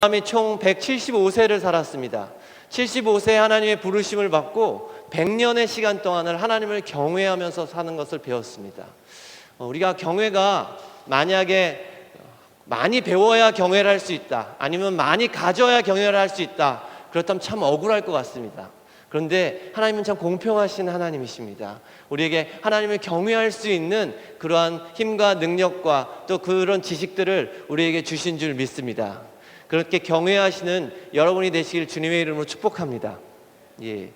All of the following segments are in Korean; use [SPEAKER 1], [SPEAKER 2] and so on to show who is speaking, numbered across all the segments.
[SPEAKER 1] 아브라함이 총 175세를 살았습니다. 75세에 하나님의 부르심을 받고 100년의 시간 동안을 하나님을 경외하면서 사는 것을 배웠습니다. 우리가 경외가 만약에 많이 배워야 경외를 할 수 있다, 아니면 많이 가져야 경외를 할 수 있다, 그렇다면 참 억울할 것 같습니다. 그런데 하나님은 참 공평하신 하나님이십니다. 우리에게 하나님을 경외할 수 있는 그러한 힘과 능력과 또 그런 지식들을 우리에게 주신 줄 믿습니다. 그렇게 경외하시는 여러분이 되시길 주님의 이름으로 축복합니다. 이제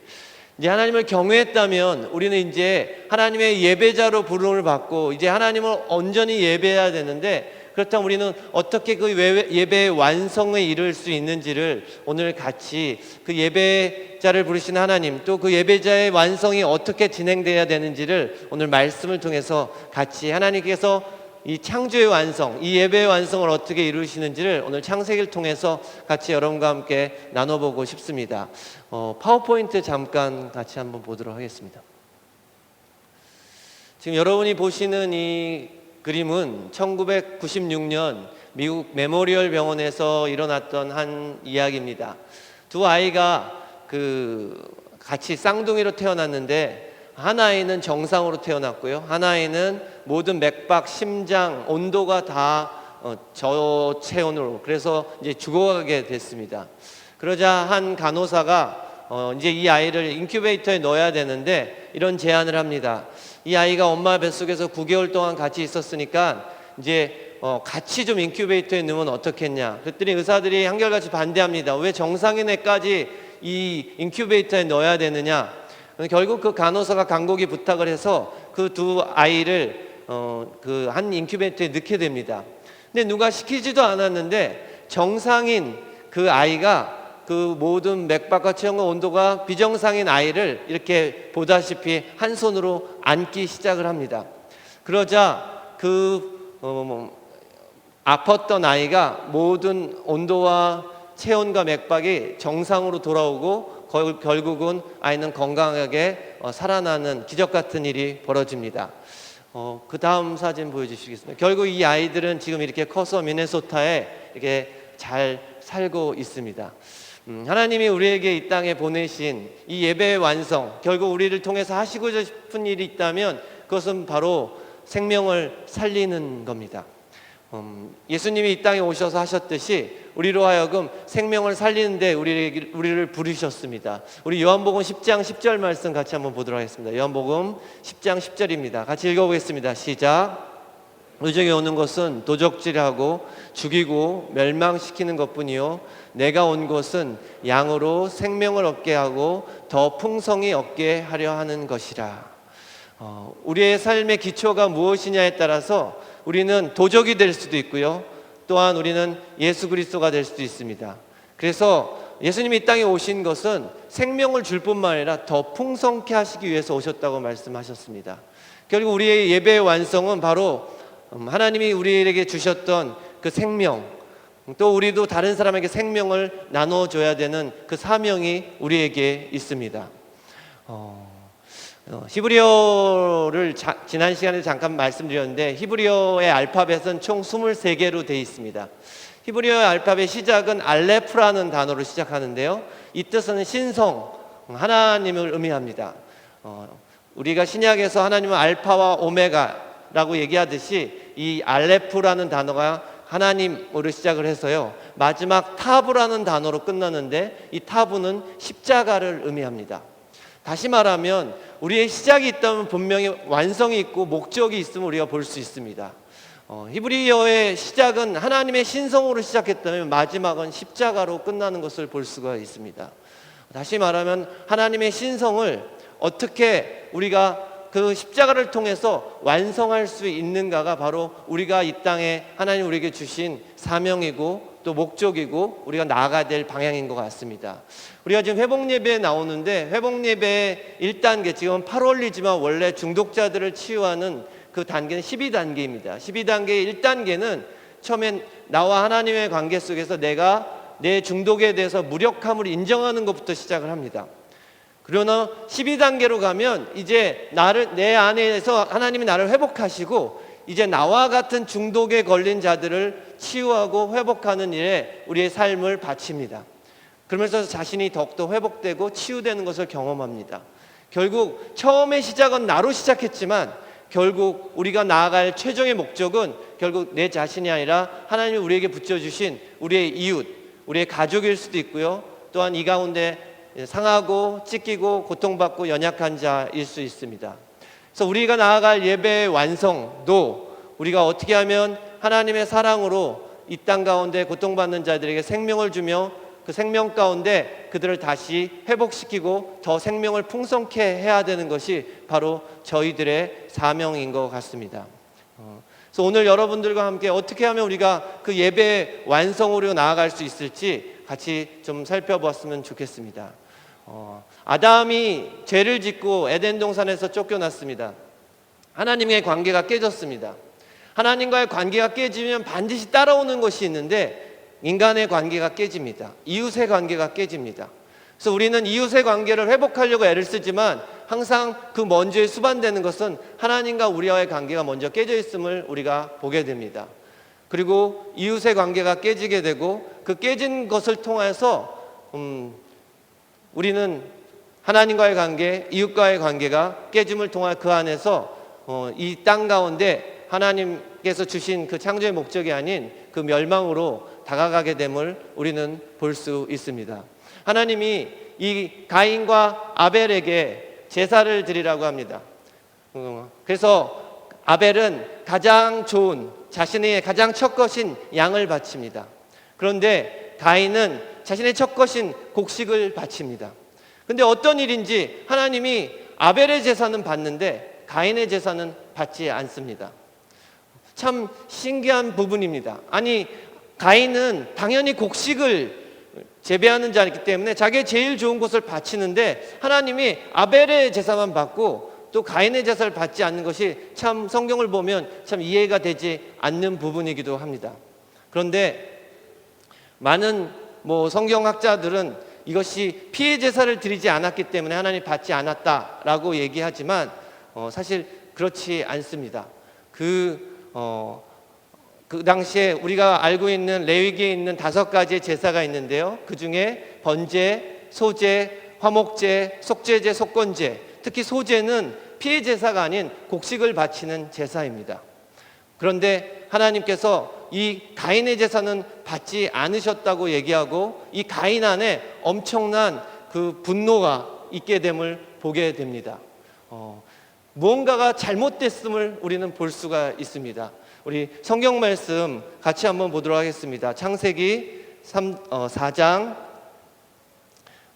[SPEAKER 1] 하나님을 경외했다면 우리는 이제 하나님의 예배자로 부름을 받고 이제 하나님을 온전히 예배해야 되는데, 그렇다면 우리는 어떻게 그 예배의 완성에 이를 수 있는지를 오늘 같이 그 예배자를 부르신 하나님, 또 그 예배자의 완성이 어떻게 진행돼야 되는지를 오늘 말씀을 통해서 같이 하나님께서 이 창조의 완성, 이 예배의 완성을 어떻게 이루시는지를 오늘 창세기를 통해서 같이 여러분과 함께 나눠보고 싶습니다. 파워포인트 잠깐 같이 한번 보도록 하겠습니다. 지금 여러분이 보시는 이 그림은 1996년 미국 메모리얼 병원에서 일어났던 한 이야기입니다. 두 아이가 같이 쌍둥이로 태어났는데, 한 아이는 정상으로 태어났고요, 한 아이는 모든 맥박, 심장, 온도가 다 저체온으로, 그래서 이제 죽어가게 됐습니다. 그러자 한 간호사가 이제 이 아이를 인큐베이터에 넣어야 되는데 이런 제안을 합니다. 이 아이가 엄마 뱃속에서 9개월 동안 같이 있었으니까 이제 같이 좀 인큐베이터에 넣으면 어떻겠냐. 그랬더니 의사들이 한결같이 반대합니다. 왜 정상인 애까지 이 인큐베이터에 넣어야 되느냐. 결국 그 간호사가 간곡히 부탁을 해서 그 두 아이를 그 한 인큐베이터에 넣게 됩니다. 근데 누가 시키지도 않았는데 정상인 그 아이가 그 모든 맥박과 체온과 온도가 비정상인 아이를 이렇게 보다시피 한 손으로 안기 시작을 합니다. 그러자 아팠던 아이가 모든 온도와 체온과 맥박이 정상으로 돌아오고 결국은 아이는 건강하게 살아나는 기적 같은 일이 벌어집니다. 그 다음 사진 보여주시겠습니까? 결국 이 아이들은 지금 이렇게 커서 미네소타에 이렇게 잘 살고 있습니다. 하나님이 우리에게 이 땅에 보내신 이 예배의 완성, 결국 우리를 통해서 하시고자 싶은 일이 있다면 그것은 바로 생명을 살리는 겁니다. 예수님이 이 땅에 오셔서 하셨듯이 우리로 하여금 생명을 살리는데 우리를 부르셨습니다. 우리 요한복음 10장 10절 말씀 같이 한번 보도록 하겠습니다. 요한복음 10장 10절입니다. 같이 읽어보겠습니다. 시작. 의정에 오는 것은 도적질하고 죽이고 멸망시키는 것뿐이요, 내가 온 것은 양으로 생명을 얻게 하고 더 풍성히 얻게 하려 하는 것이라. 우리의 삶의 기초가 무엇이냐에 따라서 우리는 도적이 될 수도 있고요, 또한 우리는 예수 그리스도가 될 수도 있습니다. 그래서 예수님이 이 땅에 오신 것은 생명을 줄 뿐만 아니라 더 풍성케 하시기 위해서 오셨다고 말씀하셨습니다. 결국 우리의 예배의 완성은 바로 하나님이 우리에게 주셨던 그 생명, 또 우리도 다른 사람에게 생명을 나눠줘야 되는 그 사명이 우리에게 있습니다. 히브리어를 지난 시간에 잠깐 말씀드렸는데, 히브리어의 알파벳은 총 23개로 되어 있습니다. 히브리어의 알파벳 시작은 알레프라는 단어로 시작하는데요, 이 뜻은 신성, 하나님을 의미합니다. 우리가 신약에서 하나님은 알파와 오메가라고 얘기하듯이 이 알레프라는 단어가 하나님으로 시작을 해서요, 마지막 타브라는 단어로 끝나는데 이 타브는 십자가를 의미합니다. 다시 말하면 우리의 시작이 있다면 분명히 완성이 있고 목적이 있음을 우리가 볼 수 있습니다. 히브리어의 시작은 하나님의 신성으로 시작했다면 마지막은 십자가로 끝나는 것을 볼 수가 있습니다. 다시 말하면 하나님의 신성을 어떻게 우리가 그 십자가를 통해서 완성할 수 있는가가 바로 우리가 이 땅에 하나님 우리에게 주신 사명이고 또 목적이고 우리가 나아가야 될 방향인 것 같습니다. 우리가 지금 회복예배에 나오는데, 회복예배의 1단계, 지금 8월이지만 원래 중독자들을 치유하는 그 단계는 12단계입니다. 12단계의 1단계는 처음엔 나와 하나님의 관계 속에서 내가 내 중독에 대해서 무력함을 인정하는 것부터 시작을 합니다. 그러나 12단계로 가면 이제 내 안에서 하나님이 나를 회복하시고 이제 나와 같은 중독에 걸린 자들을 치유하고 회복하는 일에 우리의 삶을 바칩니다. 그러면서 자신이 더욱더 회복되고 치유되는 것을 경험합니다. 결국 처음의 시작은 나로 시작했지만 결국 우리가 나아갈 최종의 목적은 결국 내 자신이 아니라 하나님이 우리에게 붙여주신 우리의 이웃, 우리의 가족일 수도 있고요. 또한 이 가운데 상하고 찢기고 고통받고 연약한 자일 수 있습니다. 그래서 우리가 나아갈 예배의 완성도 우리가 어떻게 하면 하나님의 사랑으로 이 땅 가운데 고통받는 자들에게 생명을 주며 그 생명 가운데 그들을 다시 회복시키고 더 생명을 풍성케 해야 되는 것이 바로 저희들의 사명인 것 같습니다. 그래서 오늘 여러분들과 함께 어떻게 하면 우리가 그 예배의 완성으로 나아갈 수 있을지 같이 좀 살펴보았으면 좋겠습니다. 아담이 죄를 짓고 에덴 동산에서 쫓겨났습니다. 하나님과의 관계가 깨졌습니다. 하나님과의 관계가 깨지면 반드시 따라오는 것이 있는데 인간의 관계가 깨집니다. 이웃의 관계가 깨집니다. 그래서 우리는 이웃의 관계를 회복하려고 애를 쓰지만 항상 그 먼저에 수반되는 것은 하나님과 우리와의 관계가 먼저 깨져 있음을 우리가 보게 됩니다. 그리고 이웃의 관계가 깨지게 되고 그 깨진 것을 통해서 우리는 하나님과의 관계, 이웃과의 관계가 깨짐을 통해 그 안에서 이 땅 가운데 하나님께서 주신 그 창조의 목적이 아닌 그 멸망으로 다가가게 됨을 우리는 볼 수 있습니다. 하나님이 이 가인과 아벨에게 제사를 드리라고 합니다. 그래서 아벨은 가장 좋은 자신의 가장 첫것인 양을 바칩니다. 그런데 가인은 자신의 첫것인 곡식을 바칩니다. 그런데 어떤 일인지 하나님이 아벨의 제사는 받는데 가인의 제사는 받지 않습니다. 참 신기한 부분입니다. 아니 가인은 당연히 곡식을 재배하는 자이기 때문에 자기의 제일 좋은 것을 바치는데 하나님이 아벨의 제사만 받고 또 가인의 제사를 받지 않는 것이 참 성경을 보면 참 이해가 되지 않는 부분이기도 합니다. 그런데 많은 성경학자들은 이것이 피해 제사를 드리지 않았기 때문에 하나님이 받지 않았다라고 얘기하지만 사실 그렇지 않습니다. 그 당시에 우리가 알고 있는 레위기에 있는 5가지의 제사가 있는데요. 그 중에 번제, 소제, 화목제, 속죄제, 속건제, 특히 소제는 피해 제사가 아닌 곡식을 바치는 제사입니다. 그런데 하나님께서 이 가인의 제사는 받지 않으셨다고 얘기하고 이 가인 안에 엄청난 그 분노가 있게 됨을 보게 됩니다. 무언가가 잘못됐음을 우리는 볼 수가 있습니다. 우리 성경 말씀 같이 한번 보도록 하겠습니다. 창세기 4장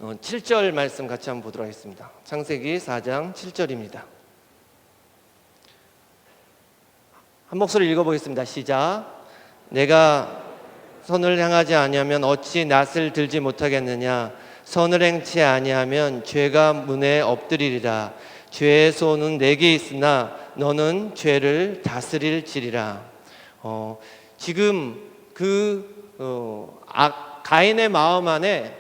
[SPEAKER 1] 7절 말씀 같이 한번 보도록 하겠습니다. 창세기 4장 7절입니다. 한 목소리 읽어보겠습니다. 시작. 내가 선을 향하지 아니하면 어찌 낫을 들지 못하겠느냐. 선을 행치 아니하면 죄가 문에 엎드리리라. 죄의 손은 내게 있으나 너는 죄를 다스릴지리라. 지금 가인의 마음 안에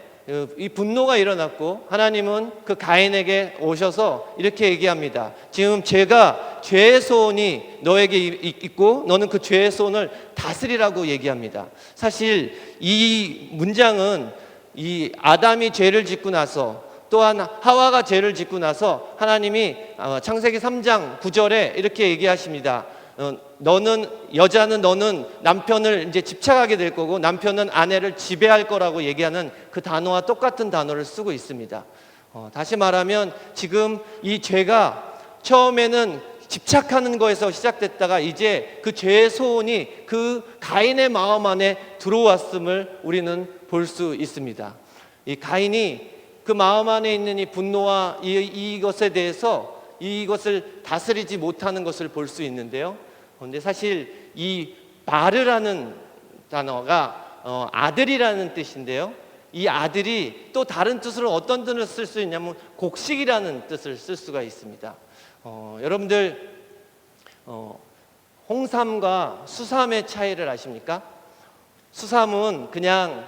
[SPEAKER 1] 이 분노가 일어났고 하나님은 그 가인에게 오셔서 이렇게 얘기합니다. 지금 죄의 손이 너에게 있고 너는 그 죄의 손을 다스리라고 얘기합니다. 사실 이 문장은 이 아담이 죄를 짓고 나서 또한 하와가 죄를 짓고 나서 하나님이 창세기 3장 9절에 이렇게 얘기하십니다. 여자는 너는 남편을 이제 집착하게 될 거고 남편은 아내를 지배할 거라고 얘기하는 그 단어와 똑같은 단어를 쓰고 있습니다. 다시 말하면 지금 이 죄가 처음에는 집착하는 거에서 시작됐다가 이제 그 죄의 소원이 그 가인의 마음 안에 들어왔음을 우리는 볼 수 있습니다. 이 가인이 그 마음 안에 있는 이 분노와 이것에 대해서 이것을 다스리지 못하는 것을 볼 수 있는데요. 그런데 사실 이 바르라는 단어가 아들이라는 뜻인데요. 이 아들이 또 다른 뜻으로 어떤 뜻을 쓸 수 있냐면 곡식이라는 뜻을 쓸 수가 있습니다. 여러분들 홍삼과 수삼의 차이를 아십니까? 수삼은 그냥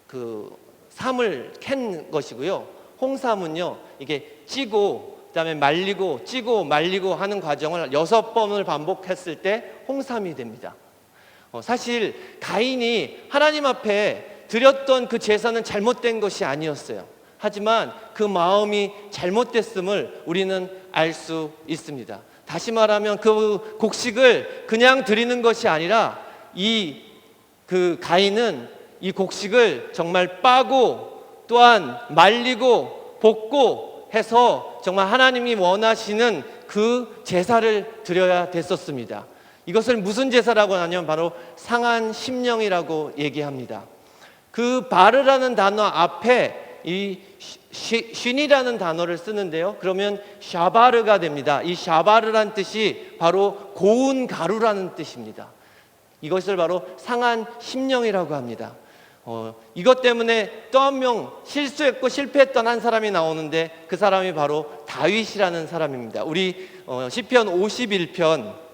[SPEAKER 1] 그 삼을 캔 것이고요. 홍삼은요, 이게 찌고 그다음에 말리고 찌고 말리고 하는 과정을 6번을 반복했을 때 홍삼이 됩니다. 사실 가인이 하나님 앞에 드렸던 그 제사는 잘못된 것이 아니었어요. 하지만 그 마음이 잘못됐음을 우리는 알 수 있습니다. 다시 말하면 그 곡식을 그냥 드리는 것이 아니라 그 가인은 이 곡식을 정말 빠고 또한 말리고 볶고 해서 정말 하나님이 원하시는 그 제사를 드려야 됐었습니다. 이것을 무슨 제사라고 하냐면 바로 상한 심령이라고 얘기합니다. 그 바르라는 단어 앞에 이 쉰이라는 단어를 쓰는데요. 그러면 샤바르가 됩니다. 이 샤바르란 뜻이 바로 고운 가루라는 뜻입니다. 이것을 바로 상한 심령이라고 합니다. 이것 때문에 또 한 명 실수했고 실패했던 한 사람이 나오는데 그 사람이 바로 다윗이라는 사람입니다. 우리 시편 51편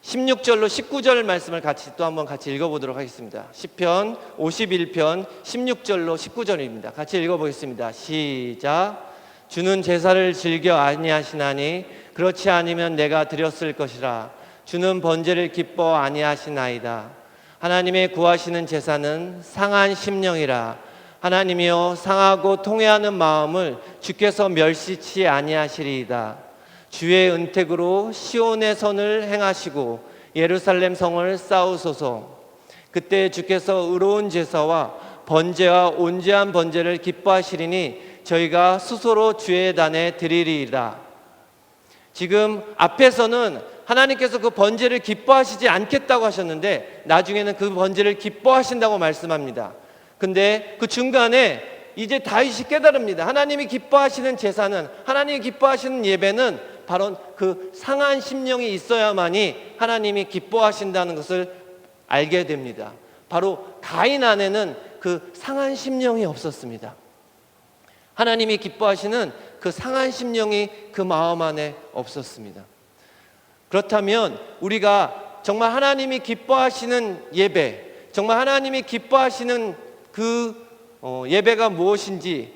[SPEAKER 1] 16절로 19절 말씀을 또 한번 같이 읽어보도록 하겠습니다. 시편 51편 16절로 19절입니다. 같이 읽어보겠습니다. 시작. 주는 제사를 즐겨 아니하시나니 그렇지 아니면 내가 드렸을 것이라. 주는 번제를 기뻐 아니하시나이다. 하나님의 구하시는 제사는 상한 심령이라. 하나님이여 상하고 통회하는 마음을 주께서 멸시치 아니하시리이다. 주의 은택으로 시온의 선을 행하시고 예루살렘 성을 쌓으소서. 그때 주께서 의로운 제사와 번제와 온전한 번제를 기뻐하시리니 저희가 스스로 주의 단에 드리리이다. 지금 앞에서는 하나님께서 그 번제를 기뻐하시지 않겠다고 하셨는데 나중에는 그 번제를 기뻐하신다고 말씀합니다. 근데 그 중간에 이제 다윗이 깨달습니다. 하나님이 기뻐하시는 제사는, 하나님이 기뻐하시는 예배는 바로 그 상한 심령이 있어야만이 하나님이 기뻐하신다는 것을 알게 됩니다. 바로 가인 안에는 그 상한 심령이 없었습니다. 하나님이 기뻐하시는 그 상한 심령이 그 마음 안에 없었습니다. 그렇다면 우리가 정말 하나님이 기뻐하시는 예배, 정말 하나님이 기뻐하시는 그 예배가 무엇인지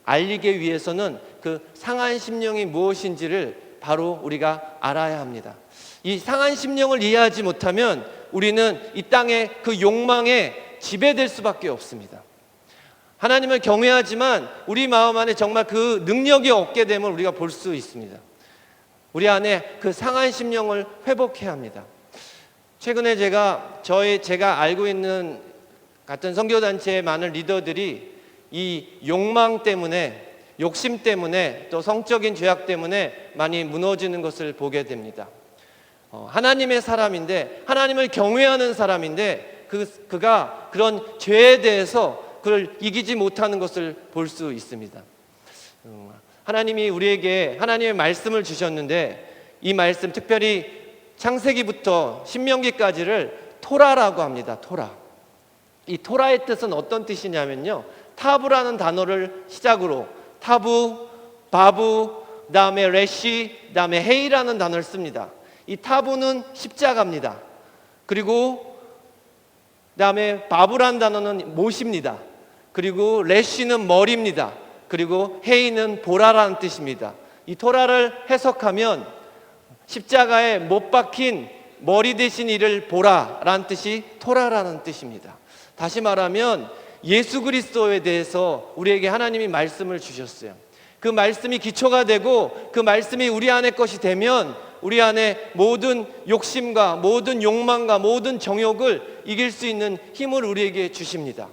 [SPEAKER 1] 알리기 위해서는 그 상한 심령이 무엇인지를 바로 우리가 알아야 합니다. 이 상한 심령을 이해하지 못하면 우리는 이 땅의 그 욕망에 지배될 수밖에 없습니다. 하나님을 경외하지만 우리 마음 안에 정말 그 능력이 없게 됨을 우리가 볼 수 있습니다. 우리 안에 그 상한 심령을 회복해야 합니다. 최근에 제가 알고 있는 같은 선교단체의 많은 리더들이 이 욕망 때문에, 욕심 때문에, 또 성적인 죄악 때문에 많이 무너지는 것을 보게 됩니다. 하나님의 사람인데, 하나님을 경외하는 사람인데 그가 그런 죄에 대해서 그걸 이기지 못하는 것을 볼 수 있습니다. 하나님이 우리에게 하나님의 말씀을 주셨는데 이 말씀, 특별히 창세기부터 신명기까지를 토라라고 합니다. 토라. 이 토라의 뜻은 어떤 뜻이냐면요, 타부라는 단어를 시작으로 타부, 바부, 그다음에 레시, 그다음에 헤이라는 단어를 씁니다. 이 타부는 십자가입니다. 그리고 그다음에 바부라는 단어는 못입니다. 그리고 레시는 머리입니다. 그리고 헤이는 보라라는 뜻입니다. 이 토라를 해석하면 십자가에 못 박힌 머리 대신 이를 보라라는 뜻이 토라라는 뜻입니다. 다시 말하면 예수 그리스도에 대해서 우리에게 하나님이 말씀을 주셨어요. 그 말씀이 기초가 되고 그 말씀이 우리 안의 것이 되면 우리 안에 모든 욕심과 모든 욕망과 모든 정욕을 이길 수 있는 힘을 우리에게 주십니다.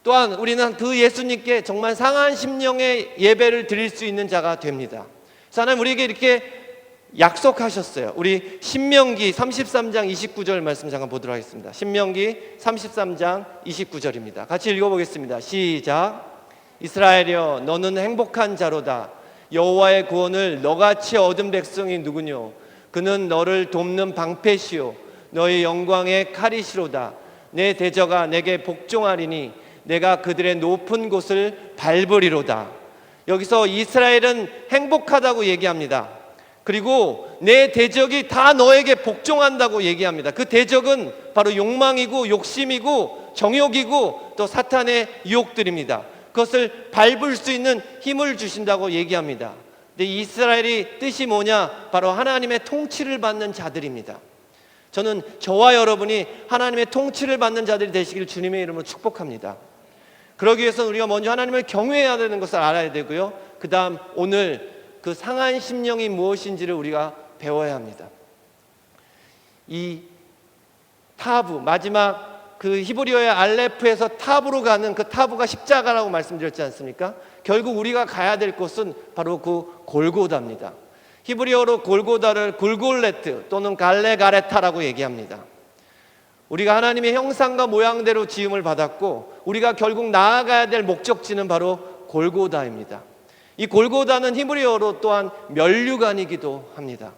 [SPEAKER 1] 또한 우리는 그 예수님께 정말 상한 심령의 예배를 드릴 수 있는 자가 됩니다. 하나님 우리에게 이렇게 약속하셨어요. 우리 신명기 33장 29절 말씀 잠깐 보도록 하겠습니다. 신명기 33장 29절입니다. 같이 읽어보겠습니다. 시작. 이스라엘이여 너는 행복한 자로다. 여호와의 구원을 너같이 얻은 백성이 누구뇨? 그는 너를 돕는 방패시오 너의 영광의 칼이시로다. 내 대저가 내게 복종하리니 내가 그들의 높은 곳을 밟으리로다. 여기서 이스라엘은 행복하다고 얘기합니다. 그리고 내 대적이 다 너에게 복종한다고 얘기합니다. 그 대적은 바로 욕망이고 욕심이고 정욕이고 또 사탄의 유혹들입니다. 그것을 밟을 수 있는 힘을 주신다고 얘기합니다. 근데 이스라엘이 뜻이 뭐냐? 바로 하나님의 통치를 받는 자들입니다. 저는 저와 여러분이 하나님의 통치를 받는 자들이 되시길 주님의 이름으로 축복합니다. 그러기 위해서는 우리가 먼저 하나님을 경외해야 되는 것을 알아야 되고요, 그 다음 오늘 그 상한 심령이 무엇인지를 우리가 배워야 합니다. 이 타브, 마지막 그 히브리어의 알레프에서 타브로 가는 그 타브가 십자가라고 말씀드렸지 않습니까? 결국 우리가 가야 될 곳은 바로 그 골고다입니다. 히브리어로 골고다를 굴골레트 또는 갈레가레타라고 얘기합니다. 우리가 하나님의 형상과 모양대로 지음을 받았고 우리가 결국 나아가야 될 목적지는 바로 골고다입니다. 이 골고다는 히브리어로 또한 면류관이기도 합니다.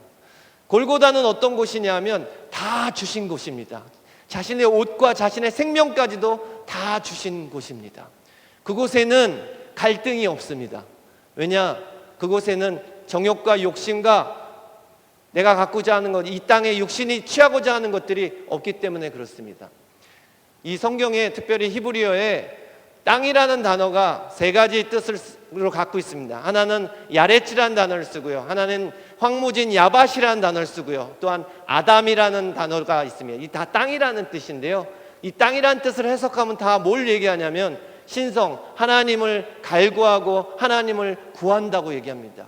[SPEAKER 1] 골고다는 어떤 곳이냐면 다 주신 곳입니다. 자신의 옷과 자신의 생명까지도 다 주신 곳입니다. 그곳에는 갈등이 없습니다. 왜냐? 그곳에는 정욕과 욕심과 내가 갖고자 하는 것, 이 땅의 육신이 취하고자 하는 것들이 없기 때문에 그렇습니다. 이 성경에 특별히 히브리어에 땅이라는 단어가 세 가지 뜻으로 갖고 있습니다. 하나는 야레치라는 단어를 쓰고요, 하나는 황무진 야밭이라는 단어를 쓰고요, 또한 아담이라는 단어가 있습니다. 이 다 땅이라는 뜻인데요, 이 땅이라는 뜻을 해석하면 다 뭘 얘기하냐면 신성, 하나님을 갈구하고 하나님을 구한다고 얘기합니다.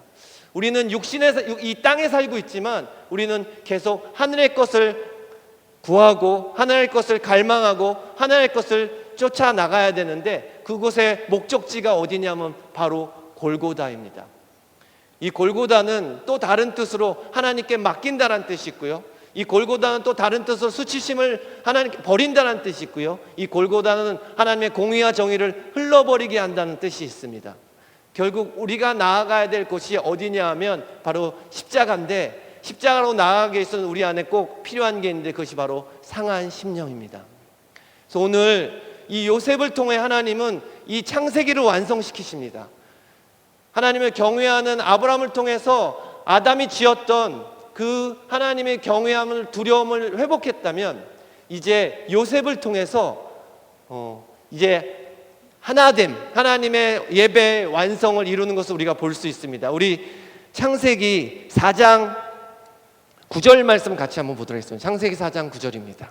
[SPEAKER 1] 우리는 육신에서 이 땅에 살고 있지만 우리는 계속 하늘의 것을 구하고 하늘의 것을 갈망하고 하늘의 것을 쫓아 나가야 되는데 그곳의 목적지가 어디냐면 바로 골고다입니다. 이 골고다는 또 다른 뜻으로 하나님께 맡긴다는 뜻이 있고요, 이 골고다는 또 다른 뜻으로 수치심을 하나님께 버린다는 뜻이 있고요, 이 골고다는 하나님의 공의와 정의를 흘러버리게 한다는 뜻이 있습니다. 결국 우리가 나아가야 될 곳이 어디냐 하면 바로 십자가인데, 십자가로 나아가기 위해서는 우리 안에 꼭 필요한 게 있는데 그것이 바로 상한 심령입니다. 그래서 오늘 이 요셉을 통해 하나님은 이 창세기를 완성시키십니다. 하나님을 경외하는 아브라함을 통해서 아담이 지었던 그 하나님의 경외함을, 두려움을 회복했다면 이제 요셉을 통해서 이제 하나됨, 하나님의 예배의 완성을 이루는 것을 우리가 볼 수 있습니다. 우리 창세기 4장 9절 말씀 같이 한번 보도록 하겠습니다. 창세기 4장 9절입니다.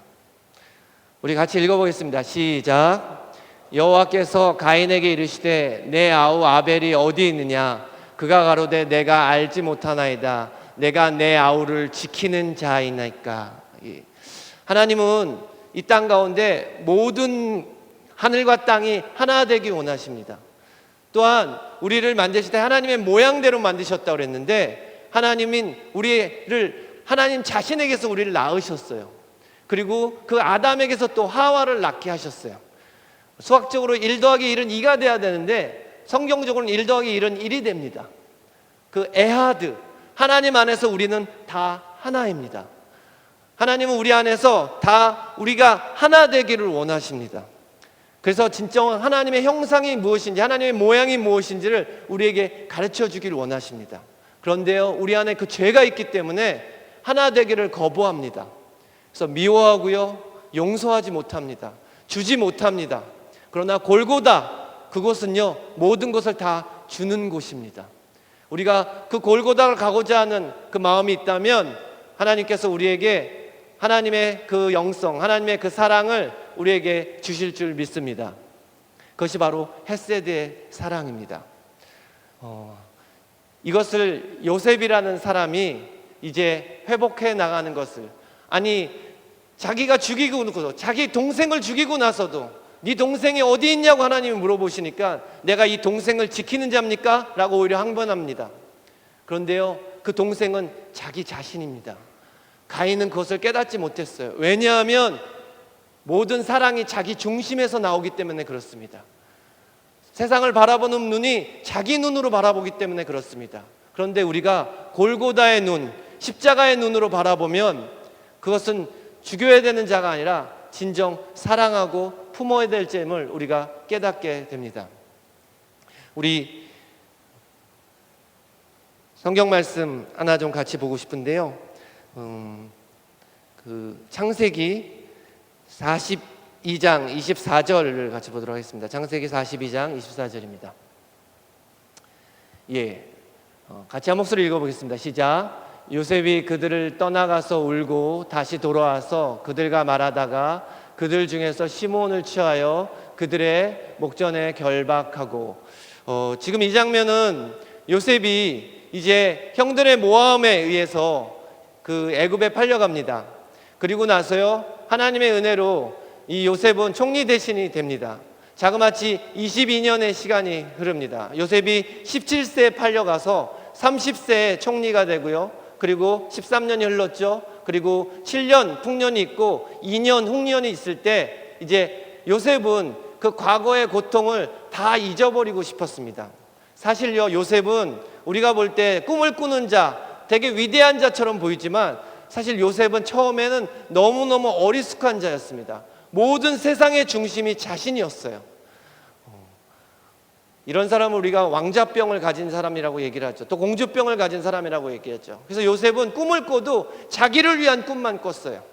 [SPEAKER 1] 우리 같이 읽어보겠습니다. 시작. 여호와께서 가인에게 이르시되 내 아우 아벨이 어디 있느냐? 그가 가로되 내가 알지 못하나이다. 내가 내 아우를 지키는 자이니까. 하나님은 이 땅 가운데 모든 하늘과 땅이 하나 되기 원하십니다. 또한 우리를 만드실 때 하나님의 모양대로 만드셨다고 그랬는데 하나님은 하나님 자신에게서 우리를 낳으셨어요. 그리고 그 아담에게서 또 하와를 낳게 하셨어요. 수학적으로 1 더하기 1은 2가 돼야 되는데 성경적으로는 1 더하기 1은 1이 됩니다. 그 에하드, 하나님 안에서 우리는 다 하나입니다. 하나님은 우리 안에서 다 우리가 하나 되기를 원하십니다. 그래서 진정한 하나님의 형상이 무엇인지, 하나님의 모양이 무엇인지를 우리에게 가르쳐 주기를 원하십니다. 그런데요, 우리 안에 그 죄가 있기 때문에 하나 되기를 거부합니다. 그래서 미워하고요, 용서하지 못합니다. 주지 못합니다. 그러나 골고다, 그곳은요 모든 것을 다 주는 곳입니다. 우리가 그 골고다를 가고자 하는 그 마음이 있다면 하나님께서 우리에게 하나님의 그 영성, 하나님의 그 사랑을 우리에게 주실 줄 믿습니다. 그것이 바로 헤세드의 사랑입니다. 이것을 요셉이라는 사람이 이제 회복해 나가는 것을, 아니 자기가 죽이고 나서, 자기 동생을 죽이고 나서도 네 동생이 어디 있냐고 하나님이 물어보시니까 내가 이 동생을 지키는 자입니까? 라고 오히려 항변합니다. 그런데요, 그 동생은 자기 자신입니다. 가인은 그것을 깨닫지 못했어요. 왜냐하면 모든 사랑이 자기 중심에서 나오기 때문에 그렇습니다. 세상을 바라보는 눈이 자기 눈으로 바라보기 때문에 그렇습니다. 그런데 우리가 골고다의 눈, 십자가의 눈으로 바라보면 그것은 죽여야 되는 자가 아니라 진정 사랑하고 품어야 될 점을 우리가 깨닫게 됩니다. 우리 성경 말씀 하나 좀 같이 보고 싶은데요, 그 창세기 42장 24절을 같이 보도록 하겠습니다. 창세기 42장 24절입니다. 예, 같이 한 목소리 읽어보겠습니다. 시작. 요셉이 그들을 떠나가서 울고 다시 돌아와서 그들과 말하다가 그들 중에서 시몬을 취하여 그들의 목전에 결박하고. 지금 이 장면은 요셉이 이제 형들의 모함에 의해서 그 애굽에 팔려갑니다. 그리고 나서요, 하나님의 은혜로 이 요셉은 총리 대신이 됩니다. 자그마치 22년의 시간이 흐릅니다. 요셉이 17세에 팔려가서 30세에 총리가 되고요. 그리고 13년이 흘렀죠. 그리고 7년 풍년이 있고 2년 흉년이 있을 때 이제 요셉은 그 과거의 고통을 다 잊어버리고 싶었습니다. 사실요, 요셉은 우리가 볼 때 꿈을 꾸는 자, 되게 위대한 자처럼 보이지만 사실 요셉은 처음에는 너무너무 어리숙한 자였습니다. 모든 세상의 중심이 자신이었어요. 이런 사람을 우리가 왕자병을 가진 사람이라고 얘기를 하죠. 또 공주병을 가진 사람이라고 얘기했죠. 그래서 요셉은 꿈을 꿔도 자기를 위한 꿈만 꿨어요.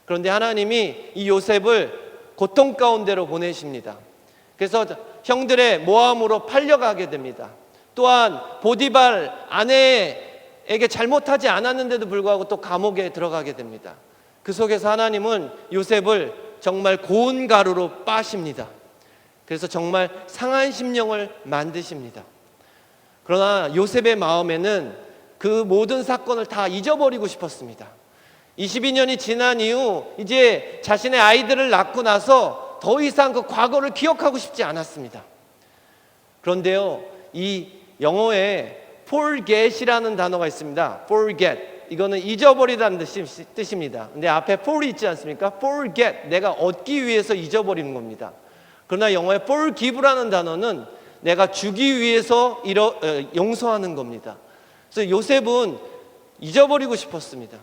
[SPEAKER 1] 그런데 하나님이 이 요셉을 고통 가운데로 보내십니다. 그래서 형들의 모함으로 팔려가게 됩니다. 또한 보디발 아내에게 잘못하지 않았는데도 불구하고 또 감옥에 들어가게 됩니다. 그 속에서 하나님은 요셉을 정말 고운 가루로 빠십니다. 그래서 정말 상한 심령을 만드십니다. 그러나 요셉의 마음에는 그 모든 사건을 다 잊어버리고 싶었습니다. 22년이 지난 이후 이제 자신의 아이들을 낳고 나서 더 이상 그 과거를 기억하고 싶지 않았습니다. 그런데요, 이 영어에 forget이라는 단어가 있습니다. forget, 이거는 잊어버리다는 뜻입니다. 근데 앞에 for 있지 않습니까? forget, 내가 얻기 위해서 잊어버리는 겁니다. 그러나 영어의 forgive라는 단어는 내가 주기 위해서 용서하는 겁니다. 그래서 요셉은 잊어버리고 싶었습니다.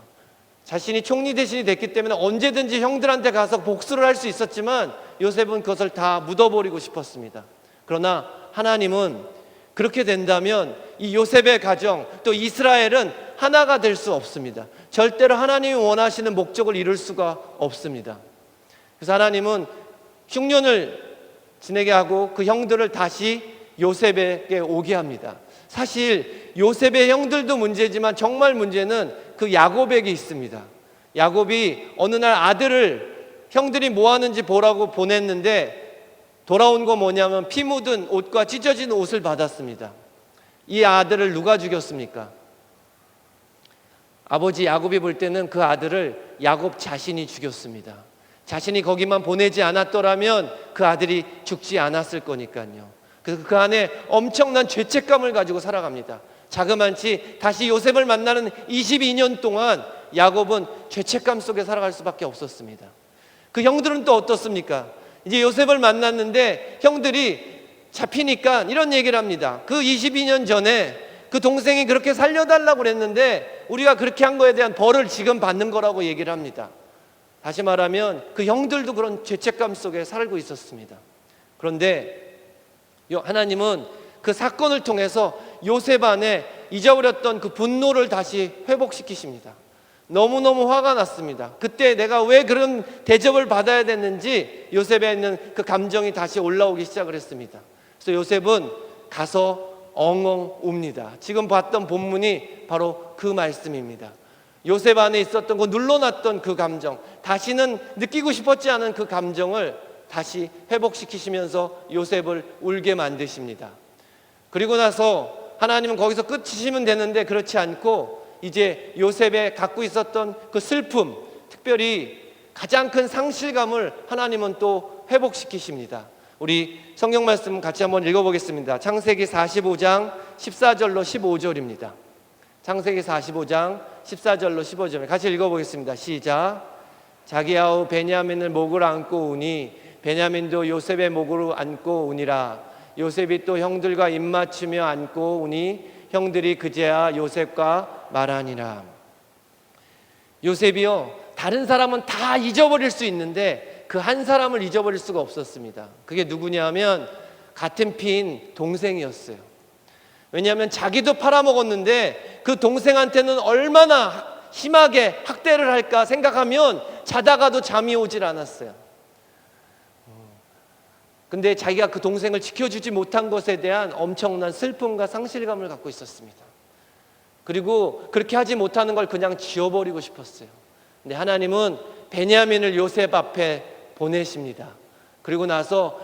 [SPEAKER 1] 자신이 총리 대신이 됐기 때문에 언제든지 형들한테 가서 복수를 할 수 있었지만 요셉은 그것을 다 묻어버리고 싶었습니다. 그러나 하나님은 그렇게 된다면 이 요셉의 가정, 또 이스라엘은 하나가 될 수 없습니다. 절대로 하나님이 원하시는 목적을 이룰 수가 없습니다. 그래서 하나님은 흉년을 지내게 하고 그 형들을 다시 요셉에게 오게 합니다. 사실 요셉의 형들도 문제지만 정말 문제는 그 야곱에게 있습니다. 야곱이 어느 날 아들을 형들이 뭐 하는지 보라고 보냈는데 돌아온 거 뭐냐면 피 묻은 옷과 찢어진 옷을 받았습니다. 이 아들을 누가 죽였습니까? 아버지 야곱이 볼 때는 그 아들을 야곱 자신이 죽였습니다. 자신이 거기만 보내지 않았더라면 그 아들이 죽지 않았을 거니까요. 그래서 그 안에 엄청난 죄책감을 가지고 살아갑니다. 자그만치 다시 요셉을 만나는 22년 동안 야곱은 죄책감 속에 살아갈 수밖에 없었습니다. 그 형들은 또 어떻습니까? 이제 요셉을 만났는데 형들이 잡히니까 이런 얘기를 합니다. 그 22년 전에 그 동생이 그렇게 살려달라고 그랬는데 우리가 그렇게 한 거에 대한 벌을 지금 받는 거라고 얘기를 합니다. 다시 말하면 그 형들도 그런 죄책감 속에 살고 있었습니다. 그런데 하나님은 그 사건을 통해서 요셉 안에 잊어버렸던 그 분노를 다시 회복시키십니다. 너무너무 화가 났습니다. 그때 내가 왜 그런 대접을 받아야 됐는지 요셉에 있는 그 감정이 다시 올라오기 시작을 했습니다. 그래서 요셉은 가서 엉엉 웁니다. 지금 봤던 본문이 바로 그 말씀입니다. 요셉 안에 있었던 그 눌러놨던 그 감정, 다시는 느끼고 싶었지 않은 그 감정을 다시 회복시키시면서 요셉을 울게 만드십니다. 그리고 나서 하나님은 거기서 끝이시면 되는데 그렇지 않고 이제 요셉에 갖고 있었던 그 슬픔, 특별히 가장 큰 상실감을 하나님은 또 회복시키십니다. 우리 성경 말씀 같이 한번 읽어보겠습니다. 창세기 45장 14절로 15절입니다. 창세기 45장 14절로 15절 같이 읽어보겠습니다. 시작. 자기 아우 베냐민을 목을 안고 우니 베냐민도 요셉의 목으로 안고 우니라. 요셉이 또 형들과 입맞추며 안고 우니 형들이 그제야 요셉과 말하니라. 요셉이요, 다른 사람은 다 잊어버릴 수 있는데 그 한 사람을 잊어버릴 수가 없었습니다. 그게 누구냐면 같은 피인 동생이었어요. 왜냐하면 자기도 팔아먹었는데 그 동생한테는 얼마나 심하게 학대를 할까 생각하면 자다가도 잠이 오질 않았어요. 근데 자기가 그 동생을 지켜주지 못한 것에 대한 엄청난 슬픔과 상실감을 갖고 있었습니다. 그리고 그렇게 하지 못하는 걸 그냥 지워버리고 싶었어요. 근데 하나님은 베냐민을 요셉 앞에 보내십니다. 그리고 나서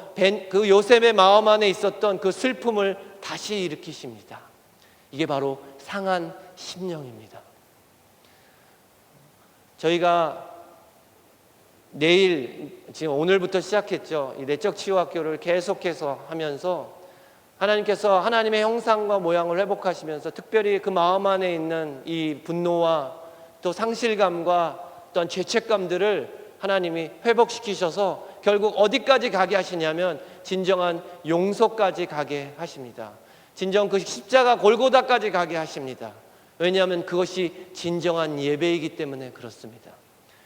[SPEAKER 1] 그 요셉의 마음 안에 있었던 그 슬픔을 다시 일으키십니다. 이게 바로 상한 심령입니다. 저희가 내일, 지금 오늘부터 시작했죠. 이 내적 치유학교를 계속해서 하면서 하나님께서 하나님의 형상과 모양을 회복하시면서 특별히 그 마음 안에 있는 이 분노와 또 상실감과 또한 죄책감들을 하나님이 회복시키셔서 결국 어디까지 가게 하시냐면 진정한 용서까지 가게 하십니다. 진정 그 십자가 골고다까지 가게 하십니다. 왜냐하면 그것이 진정한 예배이기 때문에 그렇습니다.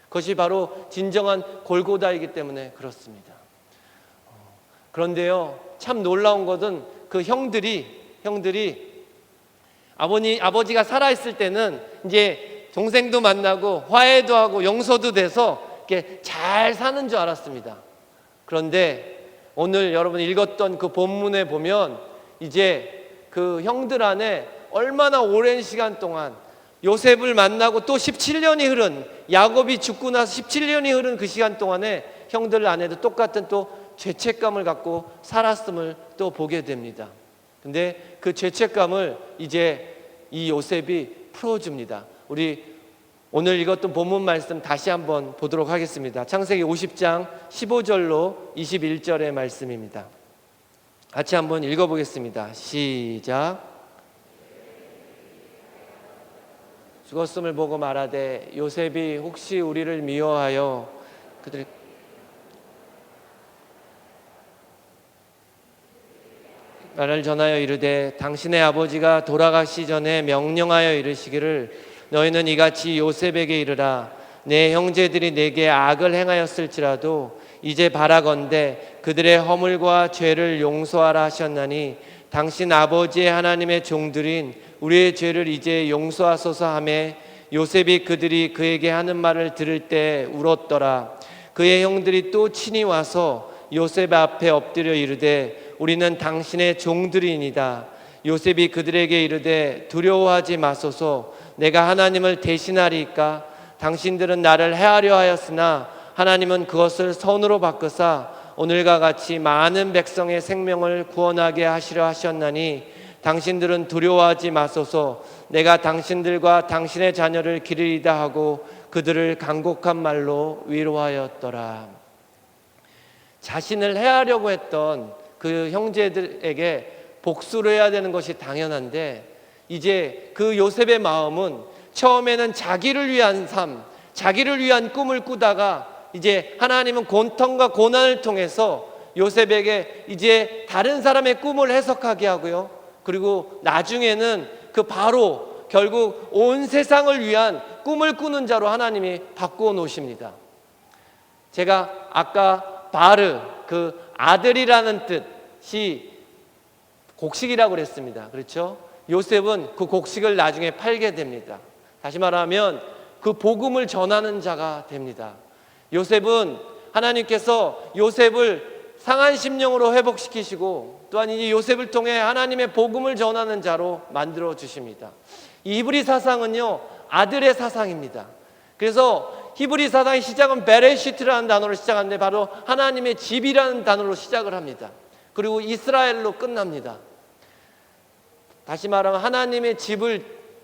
[SPEAKER 1] 그것이 바로 진정한 골고다이기 때문에 그렇습니다. 그런데요, 참 놀라운 것은 그 형들이 아버지가 살아있을 때는 이제 동생도 만나고 화해도 하고 용서도 돼서 이렇게 잘 사는 줄 알았습니다. 그런데 오늘 여러분 읽었던 그 본문에 보면 이제 그 형들 안에 얼마나 오랜 시간 동안 요셉을 만나고 또 17년이 흐른, 야곱이 죽고 나서 17년이 흐른 그 시간 동안에 형들 안에도 똑같은 또 죄책감을 갖고 살았음을 또 보게 됩니다. 근데 그 죄책감을 이제 이 요셉이 풀어줍니다. 우리 오늘 읽었던 본문 말씀 다시 한번 보도록 하겠습니다. 창세기 50장 15절로 21절의 말씀입니다. 같이 한번 읽어보겠습니다. 시작. 죽었음을 보고 말하되 요셉이 혹시 우리를 미워하여 그들이 말을 전하여 이르되 당신의 아버지가 돌아가시 전에 명령하여 이르시기를 너희는 이같이 요셉에게 이르라 내 형제들이 내게 악을 행하였을지라도 이제 바라건대 그들의 허물과 죄를 용서하라 하셨나니 당신 아버지의 하나님의 종들인 우리의 죄를 이제 용서하소서 하매 요셉이 그들이 그에게 하는 말을 들을 때 울었더라. 그의 형들이 또 친히 와서 요셉 앞에 엎드려 이르되 우리는 당신의 종들이니이다. 요셉이 그들에게 이르되 두려워하지 마소서 내가 하나님을 대신하리이까 당신들은 나를 해하려 하였으나 하나님은 그것을 선으로 바꾸사 오늘과 같이 많은 백성의 생명을 구원하게 하시려 하셨나니 당신들은 두려워하지 마소서 내가 당신들과 당신의 자녀를 기르리다 하고 그들을 간곡한 말로 위로하였더라. 자신을 해하려고 했던 그 형제들에게 복수를 해야 되는 것이 당연한데 이제 그 요셉의 마음은 처음에는 자기를 위한 삶, 자기를 위한 꿈을 꾸다가 이제 하나님은 고통과 고난을 통해서 요셉에게 이제 다른 사람의 꿈을 해석하게 하고요. 그리고 나중에는 그 바로 결국 온 세상을 위한 꿈을 꾸는 자로 하나님이 바꾸어 놓으십니다. 제가 아까 바르 그 아들이라는 뜻이 곡식이라고 그랬습니다. 그렇죠? 요셉은 그 곡식을 나중에 팔게 됩니다. 다시 말하면 그 복음을 전하는 자가 됩니다. 요셉은 하나님께서 요셉을 상한 심령으로 회복시키시고 또한 이 요셉을 통해 하나님의 복음을 전하는 자로 만들어 주십니다. 이 히브리 사상은요 아들의 사상입니다. 그래서 히브리 사상의 시작은 베레시트라는 단어로 시작하는데 바로 하나님의 집이라는 단어로 시작을 합니다. 그리고 이스라엘로 끝납니다. 다시 말하면 하나님의 집을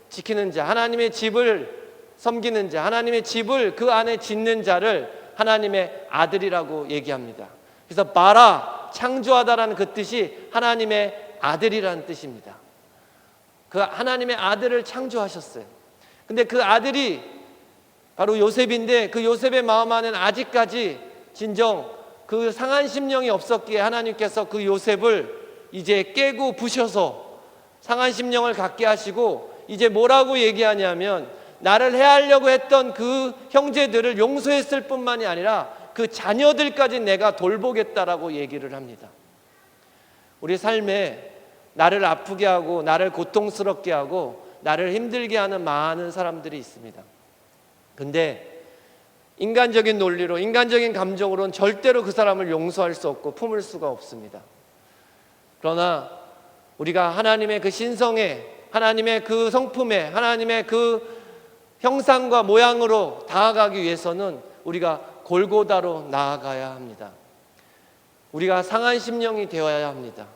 [SPEAKER 1] 지키는 자, 하나님의 집을 섬기는 자, 하나님의 집을 그 안에 짓는 자를 하나님의 아들이라고 얘기합니다. 그래서 바라, 창조하다라는 그 뜻이 하나님의 아들이라는 뜻입니다. 그 하나님의 아들을 창조하셨어요. 근데 그 아들이 바로 요셉인데 그 요셉의 마음 안에는 아직까지 진정 그 상한 심령이 없었기에 하나님께서 그 요셉을 이제 깨고 부셔서 상한 심령을 갖게 하시고 이제 뭐라고 얘기하냐면 나를 해하려고 했던 그 형제들을 용서했을 뿐만이 아니라 그 자녀들까지 내가 돌보겠다라고 얘기를 합니다. 우리 삶에 나를 아프게 하고 나를 고통스럽게 하고 나를 힘들게 하는 많은 사람들이 있습니다. 근데 인간적인 논리로 인간적인 감정으로는 절대로 그 사람을 용서할 수 없고 품을 수가 없습니다. 그러나 우리가 하나님의 그 신성에 하나님의 그 성품에, 하나님의 그 형상과 모양으로 다가가기 위해서는 우리가 골고다로 나아가야 합니다. 우리가 상한 심령이 되어야 합니다.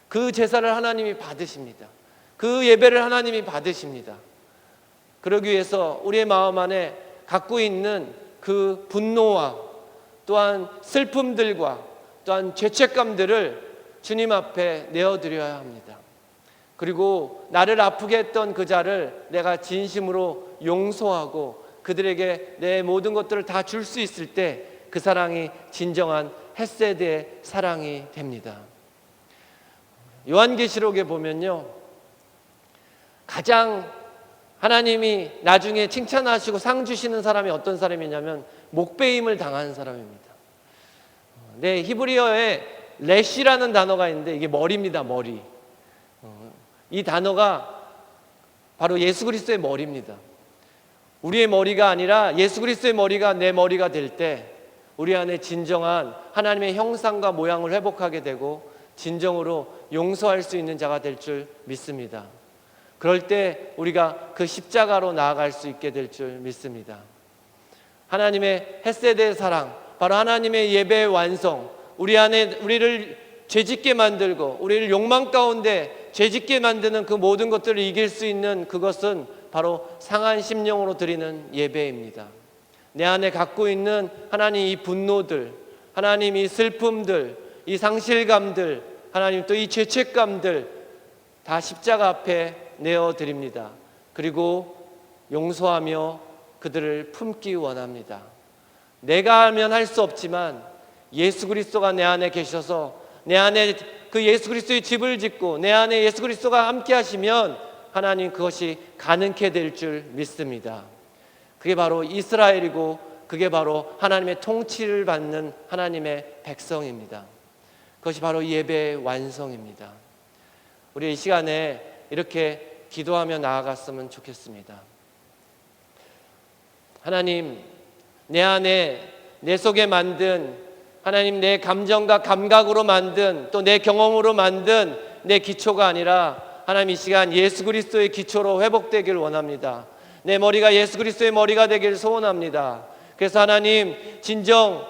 [SPEAKER 1] 그 제사를 하나님이 받으십니다. 그 예배를 하나님이 받으십니다. 그러기 위해서 우리의 마음 안에 갖고 있는 그 분노와 또한 슬픔들과 또한 죄책감들을 주님 앞에 내어드려야 합니다. 그리고 나를 아프게 했던 그 자를 내가 진심으로 용서하고 그들에게 내 모든 것들을 다 줄 수 있을 때 그 사랑이 진정한 헤세드의 사랑이 됩니다. 요한계시록에 보면요, 가장 하나님이 나중에 칭찬하시고 상 주시는 사람이 어떤 사람이냐면 목베임을 당한 사람입니다. 네, 히브리어에 레시라는 단어가 있는데 이게 머리입니다. 머리. 이 단어가 바로 예수 그리스도의 머리입니다. 우리의 머리가 아니라 예수 그리스도의 머리가 내 머리가 될 때 우리 안에 진정한 하나님의 형상과 모양을 회복하게 되고 진정으로 용서할 수 있는 자가 될 줄 믿습니다. 그럴 때 우리가 그 십자가로 나아갈 수 있게 될 줄 믿습니다. 하나님의 헤세드의 사랑, 바로 하나님의 예배의 완성, 우리 안에 우리를 죄짓게 만들고 우리를 욕망 가운데 죄짓게 만드는 그 모든 것들을 이길 수 있는 그것은 바로 상한 심령으로 드리는 예배입니다. 내 안에 갖고 있는 하나님 이 분노들, 하나님 이 슬픔들, 이 상실감들, 하나님 또 이 죄책감들 다 십자가 앞에 내어드립니다. 그리고 용서하며 그들을 품기 원합니다. 내가 하면 할 수 없지만 예수 그리스도가 내 안에 계셔서 내 안에 그 예수 그리스도의 집을 짓고 내 안에 예수 그리스도가 함께 하시면 하나님 그것이 가능케 될 줄 믿습니다. 그게 바로 이스라엘이고 그게 바로 하나님의 통치를 받는 하나님의 백성입니다. 그것이 바로 예배의 완성입니다. 우리 이 시간에 이렇게 기도하며 나아갔으면 좋겠습니다. 하나님, 내 안에 내 속에 만든 하나님 내 감정과 감각으로 만든 또 내 경험으로 만든 내 기초가 아니라 하나님 이 시간 예수 그리스도의 기초로 회복되길 원합니다. 내 머리가 예수 그리스도의 머리가 되길 소원합니다. 그래서 하나님 진정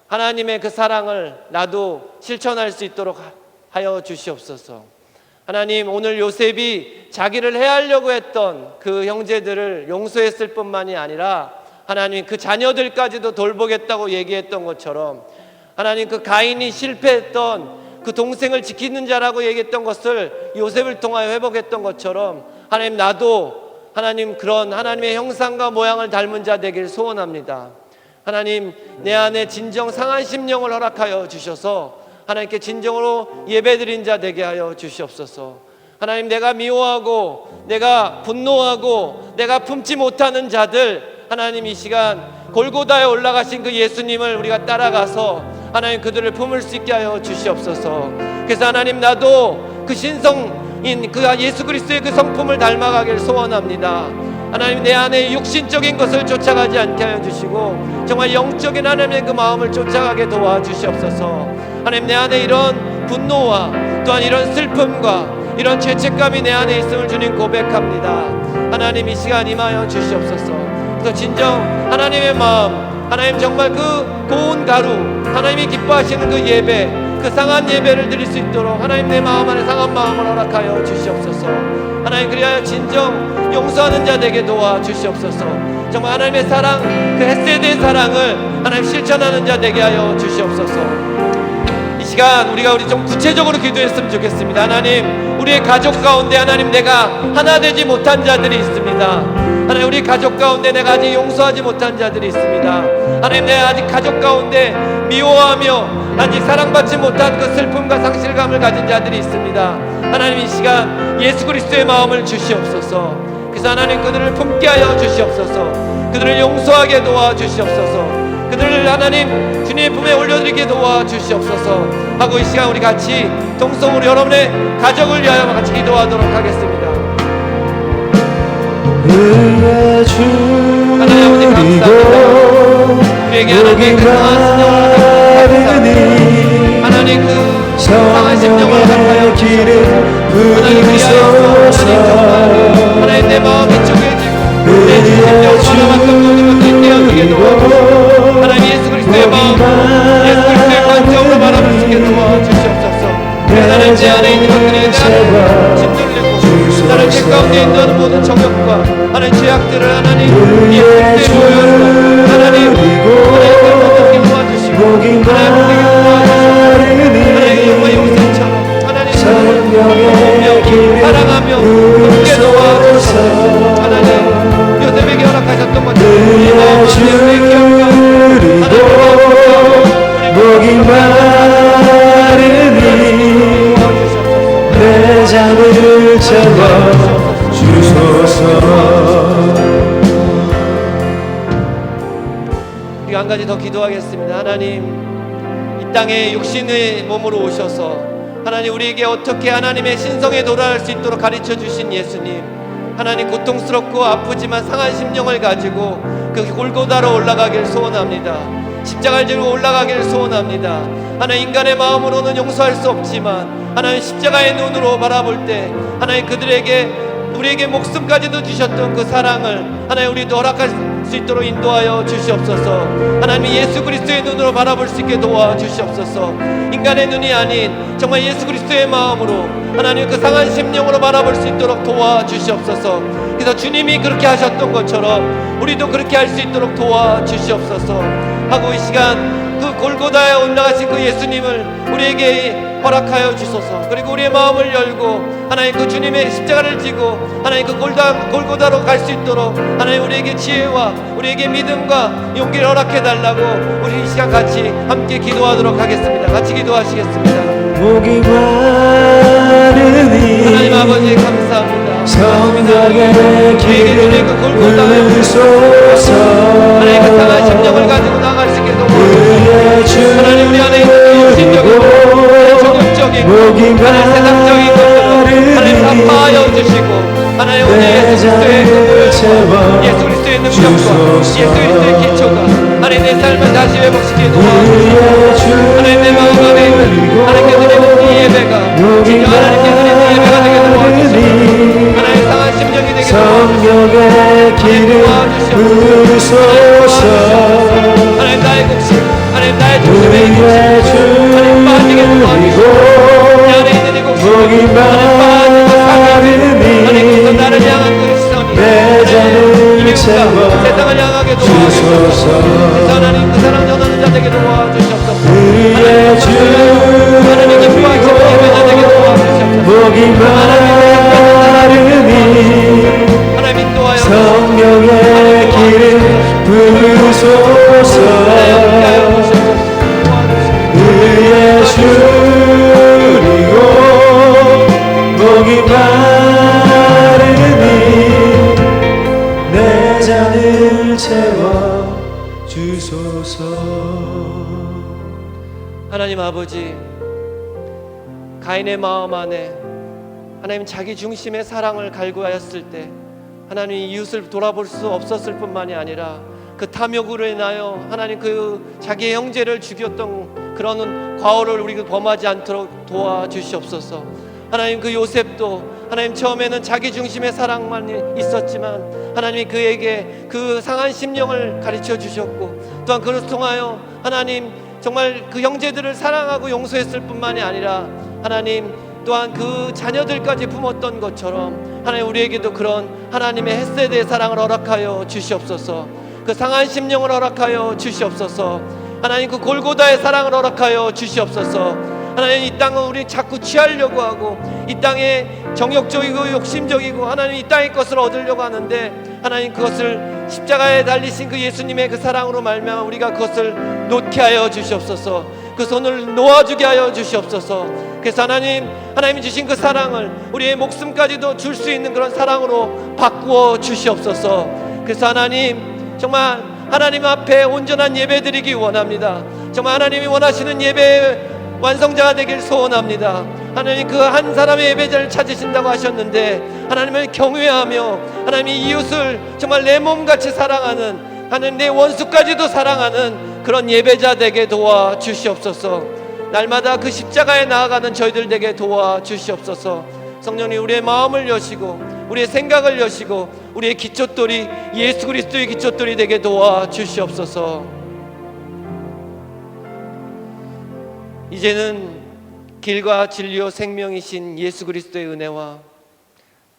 [SPEAKER 1] 하나님의 그 사랑을 나도 실천할 수 있도록 하여 주시옵소서. 하나님 오늘 요셉이 자기를 해하려고 했던 그 형제들을 용서했을 뿐만이 아니라 하나님 그 자녀들까지도 돌보겠다고 얘기했던 것처럼 하나님 그 가인이 실패했던 그 동생을 지키는 자라고 얘기했던 것을 요셉을 통하여 회복했던 것처럼 하나님 나도 하나님 그런 하나님의 형상과 모양을 닮은 자 되길 소원합니다. 하나님 내 안에 진정 상한 심령을 허락하여 주셔서 하나님께 진정으로 예배드린 자 되게 하여 주시옵소서. 하나님 내가 미워하고 내가 분노하고 내가 품지 못하는 자들 하나님 이 시간 골고다에 올라가신 그 예수님을 우리가 따라가서 하나님 그들을 품을 수 있게 하여 주시옵소서. 그래서 하나님 나도 그 신성인 그 예수 그리스도의 그 성품을 닮아가길 소원합니다. 하나님 내 안에 육신적인 것을 쫓아가지 않게 하여 주시고 정말 영적인 하나님의 그 마음을 쫓아가게 도와주시옵소서. 하나님 내 안에 이런 분노와 또한 이런 슬픔과 이런 죄책감이 내 안에 있음을 주님 고백합니다. 하나님 이 시간 임하여 주시옵소서. 그래서 진정 하나님의 마음 하나님 정말 그 고운 가루 하나님이 기뻐하시는 그 예배 그 상한 예배를 드릴 수 있도록 하나님 내 마음 안에 상한 마음을 허락하여 주시옵소서. 하나님 그리하여 진정 용서하는 자 되게 도와주시옵소서. 정말 하나님의 사랑 그 헤세드의 사랑을 하나님 실천하는 자 되게 하여 주시옵소서. 이 시간 우리 좀 구체적으로 기도했으면 좋겠습니다. 하나님 우리의 가족 가운데 하나님 내가 하나 되지 못한 자들이 있습니다. 하나님 우리 가족 가운데 내가 아직 용서하지 못한 자들이 있습니다. 하나님 내가 아직 가족 가운데 미워하며 아직 사랑받지 못한 그 슬픔과 상실감을 가진 자들이 있습니다. 하나님 이 시간 예수 그리스도의 마음을 주시옵소서. 그래서 하나님 그들을 품게 하여 주시옵소서. 그들을 용서하게 도와주시옵소서. 그들을 하나님 주님의 품에 올려드리게 도와주시옵소서 하고 이 시간 우리 같이 동성으로 여러분의 가족을 위하여 같이 기도하도록 하겠습니다. 하나님 아버지 감사합니다. 우리에게 하나님의 그 상한 심령을 감사합니다. 하나님 그 상한 심령을 허락하여 주시옵소서. 하나님 그리하여서 하나님 내 마음이 쪼개지고 내 심령 바라봤던 모든 것들이 떼어지게 도와주시고 하나님 예수 그리스도의 마음 예수 그리스도의 관점으로 바라볼 수 있게 도와주시옵소서. 하나님 제 안에 있는 것들이 나를 짓눌리고 나를 죄 가운데 인도하는 모든 정욕과 하나님 죄악들을 하나님 예수 그리스도의 모여서 하나님 그 모든 게 도와주시고 하나님 하나님 영광의 요셉처럼 사랑하며 함께 도와주셔서 하나님 요셉에게 허락하셨던 것처럼 우리 마음의 기억과
[SPEAKER 2] 목이 마르니 내 잠을 잡아 주소서.
[SPEAKER 1] 우리가 한 가지 더 기도하겠습니다. 하나님 이 땅에 육신의 몸으로 오셔서 하나님 우리에게 어떻게 하나님의 신성에 도달할 수 있도록 가르쳐 주신 예수님, 하나님 고통스럽고 아프지만 상한 심령을 가지고 그 골고다로 올라가길 소원합니다. 십자가를 지고 올라가길 소원합니다. 하나님 인간의 마음으로는 용서할 수 없지만 하나님 십자가의 눈으로 바라볼 때 하나님 그들에게 우리에게 목숨까지도 주셨던 그 사랑을 하나님 우리도 허락할 수 있도록 인도하여 주시옵소서. 하나님 예수 그리스도의 눈으로 바라볼 수 있게 도와주시옵소서. 인간의 눈이 아닌 정말 예수 그리스도의 마음으로 하나님 그 상한 심령으로 바라볼 수 있도록 도와주시옵소서. 그래서 주님이 그렇게 하셨던 것처럼 우리도 그렇게 할 수 있도록 도와주시옵소서 하고 이 시간 그 골고다에 올라가신 그 예수님을 우리에게 허락하여 주소서. 그리고 우리의 마음을 열고 하나님 그 주님의 십자가를 지고 하나님 그 골고다로 갈 수 있도록 하나님 우리에게 지혜와 우리에게 믿음과 용기를 허락해 달라고 우리 이 시간 같이 함께 기도하도록 하겠습니다. 같이 기도하시겠습니다.
[SPEAKER 2] 목이 마르니
[SPEAKER 1] 하나님 아버지 감사합니다.
[SPEAKER 2] 성령의 길을 부소서.
[SPEAKER 1] 하나님 그 상한 심령을 가지고 나갈 수 있게 도와주시옵소서. 하나님 우리 안에 있는 육신적이고 정욕적이고 하나님 세상적인 것들을 하나님 다 파하여 주시고 하나님 오늘 예수 그리스도의 능력과 예수 그리스도의 능력과 예수 그리스도의 기초가 하나님 내 삶을 다시 회복시키게 도와주시옵소서. 하나님 내 마음 안에 있는 하나님께 드리는 이 예배가 진정 하나님께 드리는 예배가 되게 도와주시옵소서. 하나님 상한 심령이 되게
[SPEAKER 2] 성령의 길을 부소서.
[SPEAKER 1] 하나님 나의 곡식 하나님 나의 중심의 이 곡식 하나님 빠지게 도와주시고 내 안에 있는 이 곡식 하나님 빠지고 사가는 하나님 그래서 나를 향한 그 시선이 하나님 이민과 세상을 향하게 도와주시옵소서. 그래서 하나님 그 사랑 전하는 자에게 도와주시옵소서. 하나님 기뻐하시는 예배자 되게 도와주시옵소서.
[SPEAKER 2] 목이 마르니
[SPEAKER 1] 하나님 인도하여
[SPEAKER 2] 성령의 길을 부소서. 의에 주리고 목이 마르니 내 잔을 채워 주소서.
[SPEAKER 1] 하나님 아버지 가인의 마음 안에 하나님 자기 중심의 사랑을 갈구하였을 때 하나님 이웃을 돌아볼 수 없었을 뿐만이 아니라 그 탐욕으로 인하여 하나님 그 자기의 형제를 죽였던 그런 과오를 우리가 범하지 않도록 도와주시옵소서. 하나님 그 요셉도 하나님 처음에는 자기 중심의 사랑만 있었지만 하나님이 그에게 그 상한 심령을 가르쳐 주셨고 또한 그것을 통하여 하나님 정말 그 형제들을 사랑하고 용서했을 뿐만이 아니라 하나님 또한 그 자녀들까지 품었던 것처럼 하나님 우리에게도 그런 하나님의 헷세대의 사랑을 허락하여 주시옵소서. 그 상한 심령을 허락하여 주시옵소서. 하나님 그 골고다의 사랑을 허락하여 주시옵소서. 하나님 이 땅은 우리 자꾸 취하려고 하고 이 땅에 정욕적이고 욕심적이고 하나님 이 땅의 것을 얻으려고 하는데 하나님 그것을 십자가에 달리신 그 예수님의 그 사랑으로 말미암아 우리가 그것을 놓게 하여 주시옵소서. 그 손을 놓아주게 하여 주시옵소서. 그래서 하나님이 주신 그 사랑을 우리의 목숨까지도 줄 수 있는 그런 사랑으로 바꾸어 주시옵소서. 그래서 하나님 정말 하나님 앞에 온전한 예배 드리기 원합니다. 정말 하나님이 원하시는 예배의 완성자가 되길 소원합니다. 하나님 그 한 사람의 예배자를 찾으신다고 하셨는데 하나님을 경외하며 하나님이 이웃을 정말 내 몸같이 사랑하는 하나님 내 원수까지도 사랑하는 그런 예배자 되게 도와주시옵소서. 날마다 그 십자가에 나아가는 저희들 되게 도와주시옵소서. 성령님, 우리의 마음을 여시고 우리의 생각을 여시고 우리의 기초돌이 예수 그리스도의 기초돌이 되게 도와주시옵소서. 이제는 길과 진리요 생명이신 예수 그리스도의 은혜와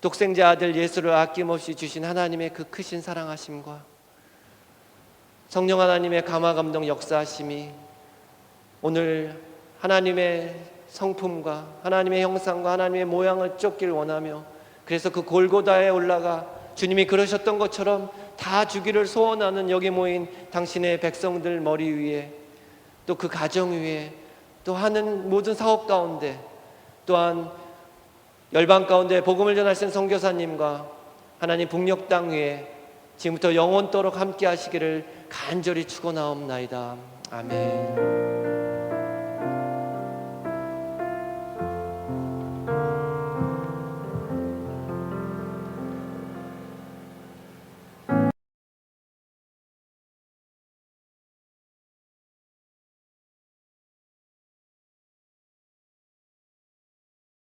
[SPEAKER 1] 독생자 아들 예수를 아낌없이 주신 하나님의 그 크신 사랑하심과 성령 하나님의 감화 감동 역사하심이 오늘 하나님의 성품과 하나님의 형상과 하나님의 모양을 쫓길 원하며, 그래서 그 골고다에 올라가 주님이 그러셨던 것처럼 다 주기를 소원하는 여기 모인 당신의 백성들 머리 위에, 또 그 가정 위에, 또 하는 모든 사업 가운데, 또한 열방 가운데 복음을 전하신 선교사님과 하나님 북녘 땅 위에 지금부터 영원토록 함께 하시기를 간절히 축원하옵나이다. 아멘.